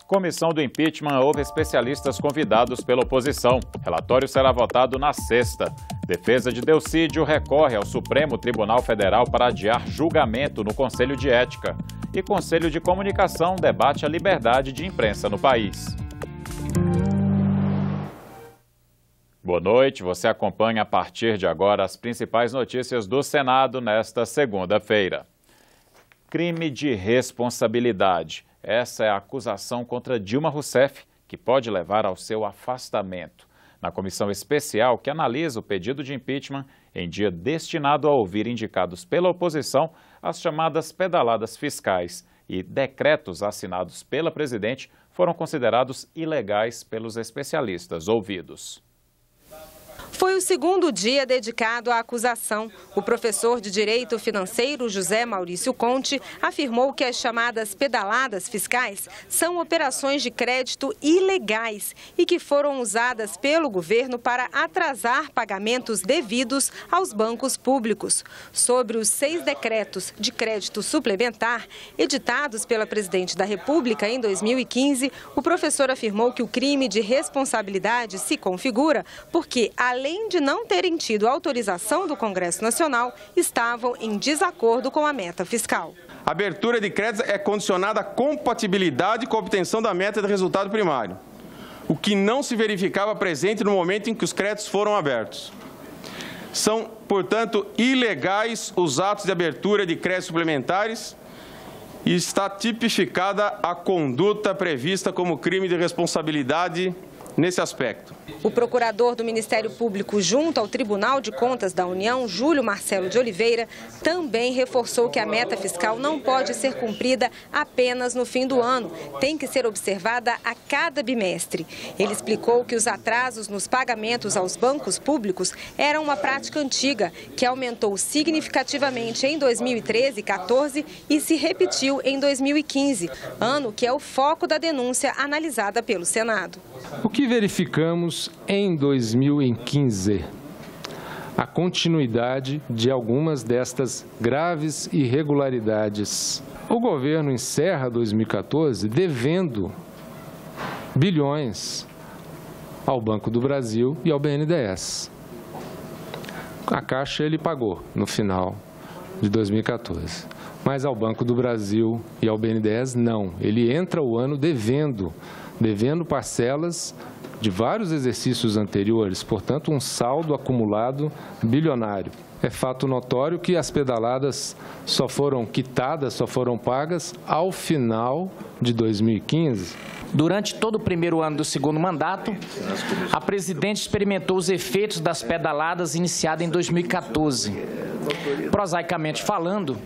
Comissão do impeachment houve especialistas convidados pela oposição. Relatório será votado na sexta. Defesa de Delcídio recorre ao Supremo Tribunal Federal para adiar julgamento no Conselho de Ética. E Conselho de Comunicação debate a liberdade de imprensa no país. Boa noite, você acompanha a partir de agora as principais notícias do Senado nesta segunda-feira. Crime de responsabilidade. Essa é a acusação contra Dilma Rousseff, que pode levar ao seu afastamento. Na comissão especial que analisa o pedido de impeachment, em dia destinado a ouvir indicados pela oposição, as chamadas pedaladas fiscais e decretos assinados pela presidente foram considerados ilegais pelos especialistas ouvidos. Foi o segundo dia dedicado à acusação. O professor de Direito Financeiro, José Maurício Conte, afirmou que as chamadas pedaladas fiscais são operações de crédito ilegais e que foram usadas pelo governo para atrasar pagamentos devidos aos bancos públicos. Sobre os 6 decretos de crédito suplementar editados pela presidente da República em 2015, o professor afirmou que o crime de responsabilidade se configura porque, além de não terem tido autorização do Congresso Nacional, estavam em desacordo com a meta fiscal. A abertura de créditos é condicionada à compatibilidade com a obtenção da meta de resultado primário, o que não se verificava presente no momento em que os créditos foram abertos. São, portanto, ilegais os atos de abertura de créditos suplementares e está tipificada a conduta prevista como crime de responsabilidade nesse aspecto. O procurador do Ministério Público junto ao Tribunal de Contas da União, Júlio Marcelo de Oliveira, também reforçou que a meta fiscal não pode ser cumprida apenas no fim do ano, tem que ser observada a cada bimestre. Ele explicou que os atrasos nos pagamentos aos bancos públicos eram uma prática antiga, que aumentou significativamente em 2013 e 2014 e se repetiu em 2015, ano que é o foco da denúncia analisada pelo Senado. O que verificamos em 2015? A continuidade de algumas destas graves irregularidades. O governo encerra 2014 devendo bilhões ao Banco do Brasil e ao BNDES. A Caixa ele pagou no final de 2014, mas ao Banco do Brasil e ao BNDES não. Ele entra o ano devendo parcelas de vários exercícios anteriores, portanto, um saldo acumulado bilionário. É fato notório que as pedaladas só foram quitadas, só foram pagas ao final de 2015. Durante todo o primeiro ano do segundo mandato, a presidente experimentou os efeitos das pedaladas iniciadas em 2014. Prosaicamente falando,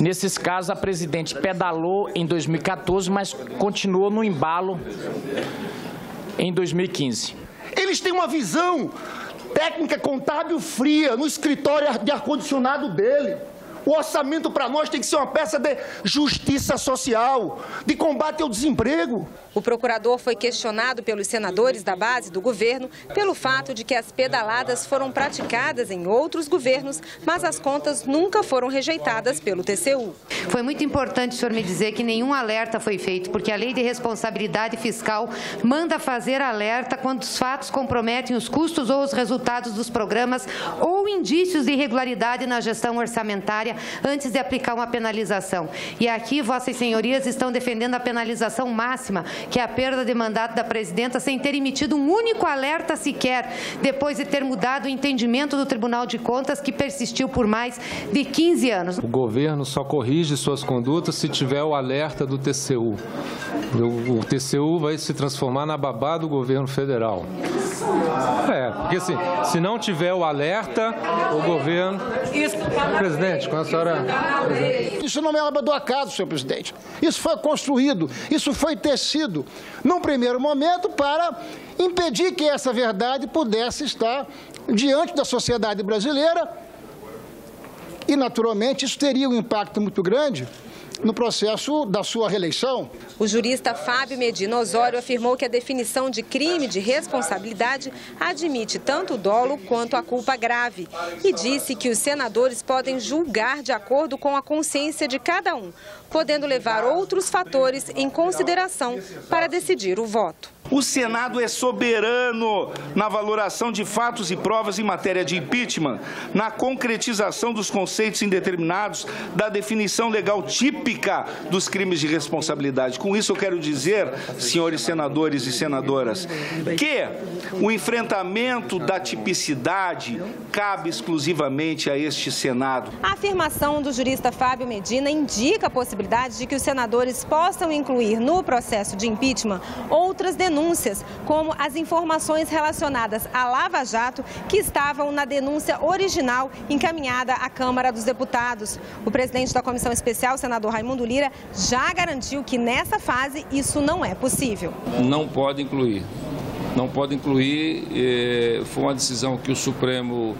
nesses casos a presidente pedalou em 2014, mas continuou no embalo em 2015. Eles têm uma visão técnica contábil fria no escritório de ar-condicionado dele. O orçamento para nós tem que ser uma peça de justiça social, de combate ao desemprego. O procurador foi questionado pelos senadores da base do governo pelo fato de que as pedaladas foram praticadas em outros governos, mas as contas nunca foram rejeitadas pelo TCU. Foi muito importante o senhor me dizer que nenhum alerta foi feito, porque a Lei de Responsabilidade Fiscal manda fazer alerta quando os fatos comprometem os custos ou os resultados dos programas ou indícios de irregularidade na gestão orçamentária antes de aplicar uma penalização. E aqui, vossas senhorias estão defendendo a penalização máxima, que é a perda de mandato da presidenta sem ter emitido um único alerta sequer, depois de ter mudado o entendimento do Tribunal de Contas, que persistiu por mais de 15 anos. O governo só corrige suas condutas se tiver o alerta do TCU. O TCU vai se transformar na babá do governo federal. Porque assim, se não tiver o alerta, o governo... Presidente, com a senhora... Isso não é obra do acaso, senhor presidente. Isso foi construído, isso foi tecido num primeiro momento para impedir que essa verdade pudesse estar diante da sociedade brasileira e, naturalmente, isso teria um impacto muito grande no processo da sua reeleição. O jurista Fábio Medina Osório afirmou que a definição de crime de responsabilidade admite tanto o dolo quanto a culpa grave e disse que os senadores podem julgar de acordo com a consciência de cada um, podendo levar outros fatores em consideração para decidir o voto. O Senado é soberano na valoração de fatos e provas em matéria de impeachment, na concretização dos conceitos indeterminados da definição legal típica dos crimes de responsabilidade. Com isso eu quero dizer, senhores senadores e senadoras, que o enfrentamento da tipicidade cabe exclusivamente a este Senado. A afirmação do jurista Fábio Medina indica a possibilidade de que os senadores possam incluir no processo de impeachment outras denúncias, como as informações relacionadas à Lava Jato que estavam na denúncia original encaminhada à Câmara dos Deputados. O presidente da Comissão Especial, senador Raimundo Lira, já garantiu que nessa fase isso não é possível. Não pode incluir. Não pode incluir. Foi uma decisão que o Supremo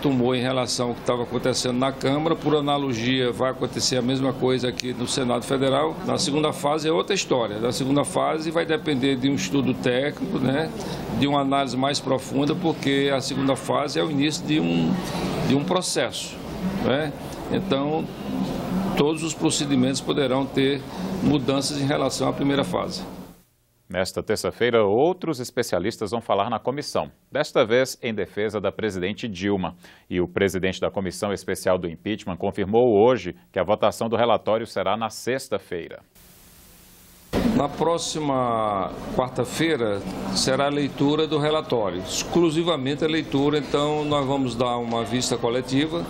tomou em relação ao que estava acontecendo na Câmara. Por analogia, vai acontecer a mesma coisa aqui no Senado Federal. Na segunda fase é outra história. Na segunda fase vai depender de um estudo técnico, né, de uma análise mais profunda, porque a segunda fase é o início de um processo, né? Então, todos os procedimentos poderão ter mudanças em relação à primeira fase. Nesta terça-feira, outros especialistas vão falar na comissão, desta vez em defesa da presidente Dilma. E o presidente da Comissão Especial do Impeachment confirmou hoje que a votação do relatório será na sexta-feira. Na próxima quarta-feira será a leitura do relatório, exclusivamente a leitura, então nós vamos dar uma vista coletiva.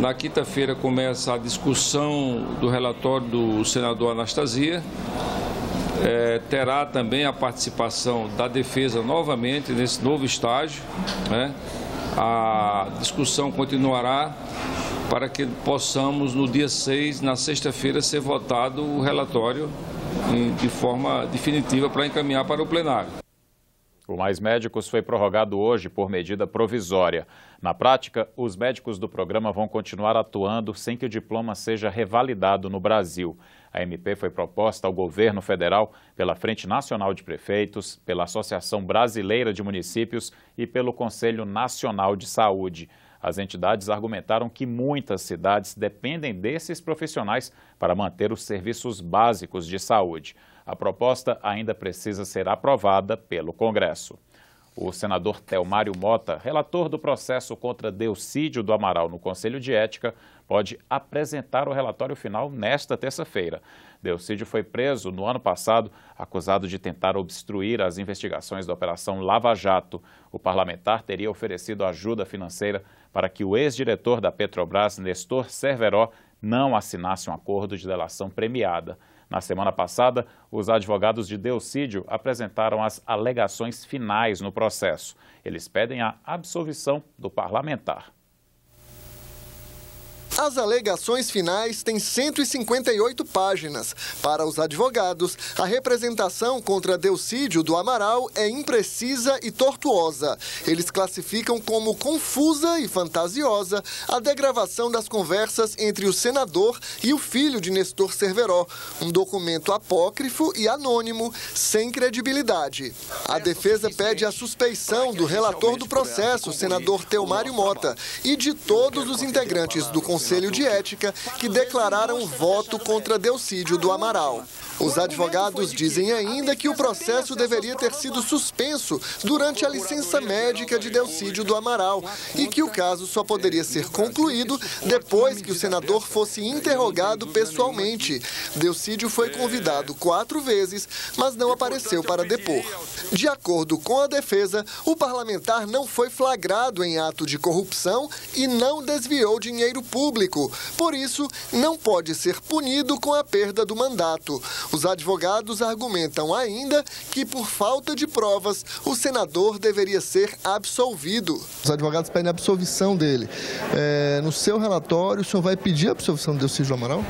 Na quinta-feira começa a discussão do relatório do senador Anastasia. Terá também a participação da defesa novamente nesse novo estágio, né? A discussão continuará para que possamos, no dia 6, na sexta-feira, ser votado o relatório de forma definitiva para encaminhar para o plenário. O Mais Médicos foi prorrogado hoje por medida provisória. Na prática, os médicos do programa vão continuar atuando sem que o diploma seja revalidado no Brasil. A MP foi proposta ao governo federal pela Frente Nacional de Prefeitos, pela Associação Brasileira de Municípios e pelo Conselho Nacional de Saúde. As entidades argumentaram que muitas cidades dependem desses profissionais para manter os serviços básicos de saúde. A proposta ainda precisa ser aprovada pelo Congresso. O senador Telmário Mota, relator do processo contra Delcídio do Amaral no Conselho de Ética, pode apresentar o relatório final nesta terça-feira. Delcídio foi preso no ano passado, acusado de tentar obstruir as investigações da Operação Lava Jato. O parlamentar teria oferecido ajuda financeira para que o ex-diretor da Petrobras, Nestor Cerveró, não assinasse um acordo de delação premiada. Na semana passada, os advogados de Delcídio apresentaram as alegações finais no processo. Eles pedem a absolvição do parlamentar. As alegações finais têm 158 páginas. Para os advogados, a representação contra Delcídio do Amaral é imprecisa e tortuosa. Eles classificam como confusa e fantasiosa a degravação das conversas entre o senador e o filho de Nestor Cerveró, um documento apócrifo e anônimo, sem credibilidade. A defesa pede a suspeição do relator do processo, o senador Telmário Mota, e de todos os integrantes do Conselho de Ética que declararam voto contra Delcídio do Amaral. Os advogados dizem ainda que o processo deveria ter sido suspenso durante a licença médica de Delcídio do Amaral e que o caso só poderia ser concluído depois que o senador fosse interrogado pessoalmente. Delcídio foi convidado 4 vezes, mas não apareceu para depor. De acordo com a defesa, o parlamentar não foi flagrado em ato de corrupção e não desviou dinheiro público. Por isso, não pode ser punido com a perda do mandato. Os advogados argumentam ainda que, por falta de provas, o senador deveria ser absolvido. Os advogados pedem a absolvição dele. No seu relatório, o senhor vai pedir a absolvição do Delcídio Amaral?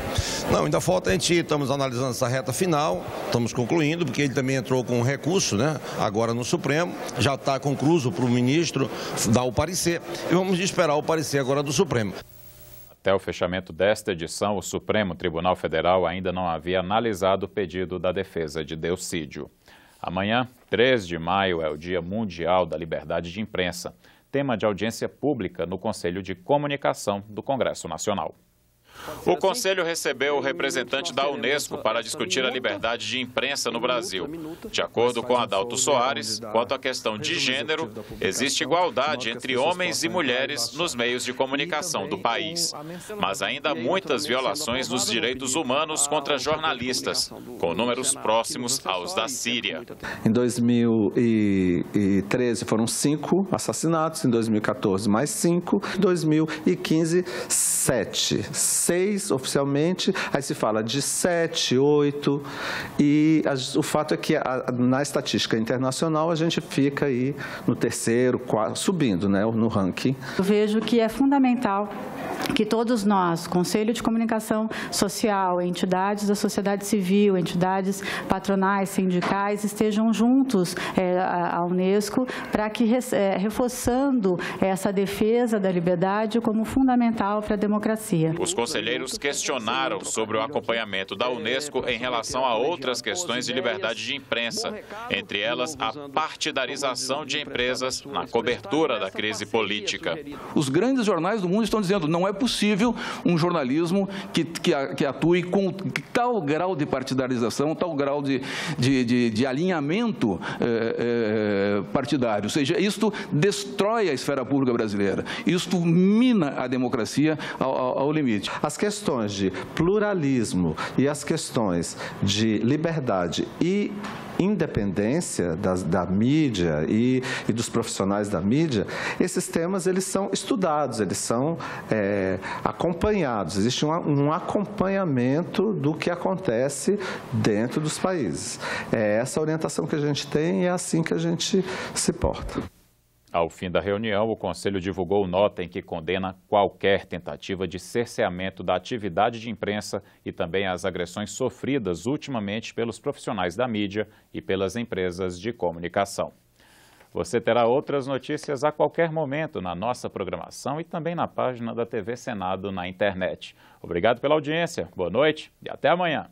Não, ainda falta, estamos analisando essa reta final, estamos concluindo, porque ele também entrou com um recurso, né, agora no Supremo, já está concluído para o ministro dar o parecer, e vamos esperar o parecer agora do Supremo. Até o fechamento desta edição, o Supremo Tribunal Federal ainda não havia analisado o pedido da defesa de Delcídio. Amanhã, 3 de maio, é o Dia Mundial da Liberdade de Imprensa, tema de audiência pública no Conselho de Comunicação do Congresso Nacional. O Conselho recebeu o representante da Unesco para discutir a liberdade de imprensa no Brasil. De acordo com Adalto Soares, quanto à questão de gênero, existe igualdade entre homens e mulheres nos meios de comunicação do país. Mas ainda há muitas violações dos direitos humanos contra jornalistas, com números próximos aos da Síria. Em 2013 foram 5 assassinatos, em 2014 mais 5, em 2015 7. 6 oficialmente, aí se fala de 7, 8, e o fato é que na estatística internacional a gente fica aí no terceiro, quarto, subindo, né, no ranking. Eu vejo que é fundamental que todos nós, Conselho de Comunicação Social, entidades da sociedade civil, entidades patronais, sindicais, estejam juntos à Unesco para que, reforçando essa defesa da liberdade como fundamental para a democracia. Os conselheiros questionaram sobre o acompanhamento da Unesco em relação a outras questões de liberdade de imprensa, entre elas a partidarização de empresas na cobertura da crise política. Os grandes jornais do mundo estão dizendo não é possível um jornalismo que atue com tal grau de partidarização, tal grau de alinhamento partidário. Ou seja, isto destrói a esfera pública brasileira, isto mina a democracia ao limite. As questões de pluralismo e as questões de liberdade e independência da mídia e dos profissionais da mídia, esses temas eles são estudados, eles são acompanhados, existe um acompanhamento do que acontece dentro dos países. É essa orientação que a gente tem e é assim que a gente se porta. Ao fim da reunião, o Conselho divulgou nota em que condena qualquer tentativa de cerceamento da atividade de imprensa e também as agressões sofridas ultimamente pelos profissionais da mídia e pelas empresas de comunicação. Você terá outras notícias a qualquer momento na nossa programação e também na página da TV Senado na internet. Obrigado pela audiência, boa noite e até amanhã.